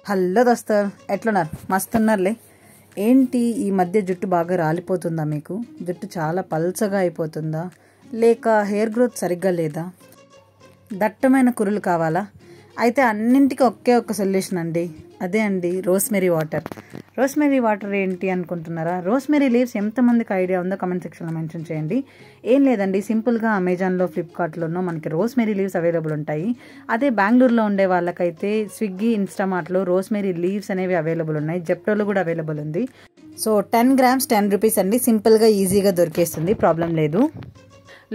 Hello దోస్తర్, ఎట్లున్నారు? మస్తున్నారులే. ఏంటి ఈ మధ్య జుట్టు బాగా రాలిపోతుందా? మీకు జుట్టు చాలా పల్చగా అయిపోతుందా? లేక హెయిర్ గ్రోత్ సరిగ్గా లేదా? దట్టమైన కురులు కావాలా? అయితే అన్నింటికి ఒకే ఒక్క సొల్యూషన్ అండి. అదే అండి రోస్మెరీ వాటర్. రోస్మెరీ వాటర్ ఏంటి అనుకుంటున్నారా? రోస్మెరీ లీవ్స్ ఎంతమందికి ఐడియా ఉందో కమెంట్ సెక్షన్లో మెన్షన్ చేయండి. ఏం లేదండి, సింపుల్గా అమెజాన్లో, ఫ్లిప్కార్ట్లోనో మనకి రోస్మెరీ లీవ్స్ అవైలబుల్ ఉంటాయి. అదే బెంగళూరులో ఉండే వాళ్ళకైతే స్విగ్గీ, ఇన్స్టామార్ట్లో రోస్మెరీ లీవ్స్ అనేవి అవైలబుల్ ఉన్నాయి. జెప్టోలో కూడా అవైలబుల్ ఉంది. సో 10 grams 10 rupees అండి. సింపుల్గా ఈజీగా దొరికేస్తుంది, ప్రాబ్లం లేదు.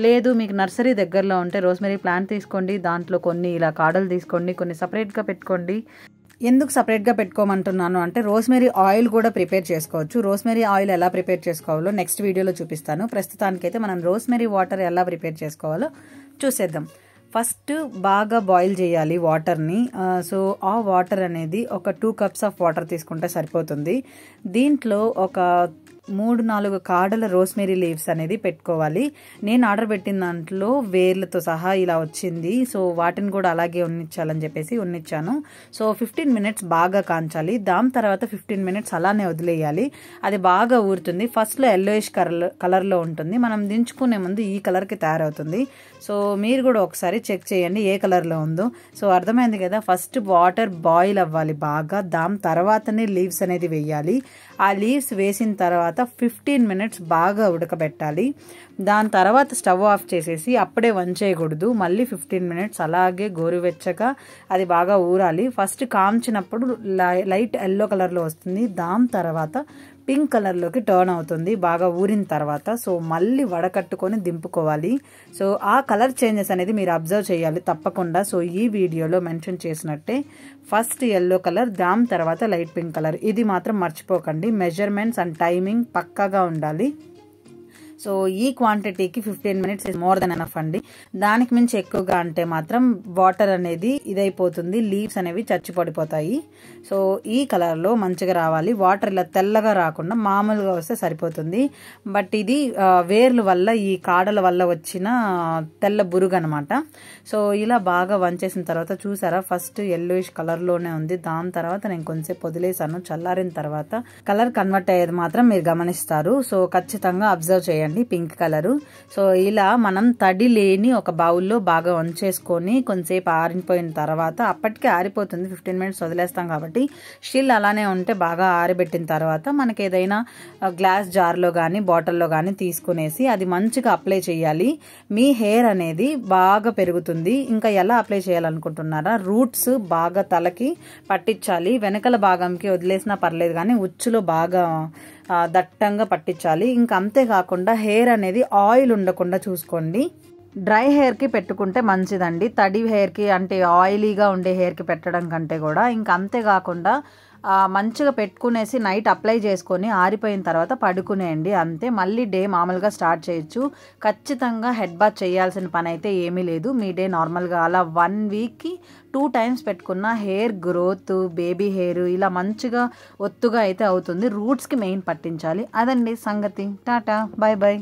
లేదు మీకు నర్సరీ దగ్గరలో ఉంటే రోస్మెరీ ప్లాంట్ తీసుకోండి, దాంట్లో కొన్ని ఇలా కాడలు తీసుకోండి, కొన్ని సపరేట్గా పెట్టుకోండి. ఎందుకు సపరేట్గా పెట్టుకోమంటున్నాను అంటే రోస్మెరీ ఆయిల్ కూడా ప్రిపేర్ చేసుకోవచ్చు. రోస్మెరీ ఆయిల్ ఎలా ప్రిపేర్ చేసుకోవాలో నెక్స్ట్ వీడియోలో చూపిస్తాను. ప్రస్తుతానికైతే మనం రోస్మెరీ వాటర్ ఎలా ప్రిపేర్ చేసుకోవాలో చూసేద్దాం. ఫస్ట్ బాగా బాయిల్ చేయాలి వాటర్ని. సో ఆ వాటర్ అనేది ఒక 2 cups ఆఫ్ వాటర్ తీసుకుంటే సరిపోతుంది. దీంట్లో ఒక 3-4 కాడల రోస్మెరీ లీవ్స్ అనేది పెట్టుకోవాలి. నేను ఆర్డర్ పెట్టిన దాంట్లో వేర్లతో సహా ఇలా వచ్చింది. సో వాటిని కూడా అలాగే ఉన్నించాలని చెప్పేసి ఉన్నించాను. సో 15 minutes బాగా కాంచాలి. దాని తర్వాత 15 minutes అలానే వదిలేయాలి. అది బాగా ఊరుతుంది. ఫస్ట్లో yellowish కలర్లో ఉంటుంది, మనం దించుకునే ముందు ఈ కలర్కి తయారవుతుంది. సో మీరు కూడా ఒకసారి చెక్ చేయండి ఏ కలర్లో ఉందో. సో అర్థమైంది కదా. ఫస్ట్ వాటర్ బాయిల్ అవ్వాలి బాగా, దాని తర్వాతనే లీవ్స్ అనేది వేయాలి. ఆ లీవ్స్ వేసిన తర్వాత 15 minutes బాగా ఉడకబెట్టాలి. దాని తర్వాత స్టవ్ ఆఫ్ చేసేసి అప్పుడే వంచేయకూడదు. మళ్ళీ 15 minutes అలాగే గోరువెచ్చగా అది బాగా ఊరాలి. ఫస్ట్ కాంచినప్పుడు లైట్ ఎల్లో కలర్లో వస్తుంది, దాని తర్వాత పింక్ కలర్లోకి టర్న్ అవుతుంది బాగా ఊరిన తర్వాత. సో మళ్ళీ వడకట్టుకొని దింపుకోవాలి. సో ఆ కలర్ చేంజెస్ అనేది మీరు అబ్జర్వ్ చేయాలి తప్పకుండా. సో ఈ వీడియోలో మెన్షన్ చేసినట్టే ఫస్ట్ ఎల్లో కలర్, దాని తర్వాత లైట్ పింక్ కలర్. ఇది మాత్రం మర్చిపోకండి. మెజర్మెంట్స్ అండ్ టైమింగ్ పక్కాగా ఉండాలి. సో ఈ క్వాంటిటీకి 15 minutes is more than enough అండి. దానికి మించి ఎక్కువగా అంటే మాత్రం వాటర్ అనేది ఇదైపోతుంది, లీవ్స్ అనేవి చచ్చి పడిపోతాయి. సో ఈ కలర్లో మంచిగా రావాలి. వాటర్ ఇలా తెల్లగా రాకుండా మామూలుగా వస్తే సరిపోతుంది. బట్ ఇది వేర్ల వల్ల, ఈ కాడల వల్ల వచ్చిన తెల్ల బురుగు అనమాట. సో ఇలా బాగా వంచేసిన తర్వాత చూసారా, ఫస్ట్ yellowish కలర్లోనే ఉంది. దాని తర్వాత నేను కొంచెంసేపు వదిలేసాను. చల్లారిన తర్వాత కలర్ కన్వర్ట్ అయ్యేది మాత్రం మీరు గమనిస్తారు. సో ఖచ్చితంగా అబ్జర్వ్ చేయండి పింక్ కలరు. సో ఇలా మనం తడి లేని ఒక బౌల్లో బాగా వంచేసుకొని కొంచెంసేపు ఆరిపోయిన తర్వాత, అప్పటికే ఆరిపోతుంది, 15 minutes వదిలేస్తాం కాబట్టి. స్టిల్ అలానే ఉంటే బాగా ఆరిబెట్టిన తర్వాత మనకి ఏదైనా గ్లాస్ జార్లో కానీ బాటిల్లో కానీ తీసుకునేసి అది మంచిగా అప్లై చేయాలి. మీ హెయిర్ అనేది బాగా పెరుగుతుంది. ఇంకా ఎలా అప్లై చేయాలనుకుంటున్నారా? రూట్స్ బాగా తలకి పట్టించాలి. వెనకల భాగంకి వదిలేసినా పర్లేదు కానీ ఉచ్చులో బాగా దట్టంగా పట్టించాలి. ఇంకా అంతేకాకుండా హెయిర్ అనేది ఆయిల్ ఉండకుండా చూసుకోండి. డ్రై హెయిర్కి పెట్టుకుంటే మంచిదండి, తడి హెయిర్కి అంటే ఆయిలీగా ఉండే హెయిర్కి పెట్టడం కంటే కూడా. ఇంకా అంతేకాకుండా మంచిగా పెట్టుకునేసి నైట్ అప్లై చేసుకొని ఆరిపోయిన తర్వాత పడుకునేయండి, అంతే. మళ్ళీ డే మామూలుగా స్టార్ట్ చేయొచ్చు. ఖచ్చితంగా హెడ్ బాత్ చేయాల్సిన పని అయితే ఏమీ లేదు. మీ డే నార్మల్గా అలా 1 weekకి 2 times పెట్టుకున్న హెయిర్ గ్రోత్, బేబీ హెయిర్ ఇలా మంచిగా ఒత్తుగా అయితే అవుతుంది. రూట్స్కి మెయిన్ పట్టించాలి. అదండి సంగతి. Tata, bye bye.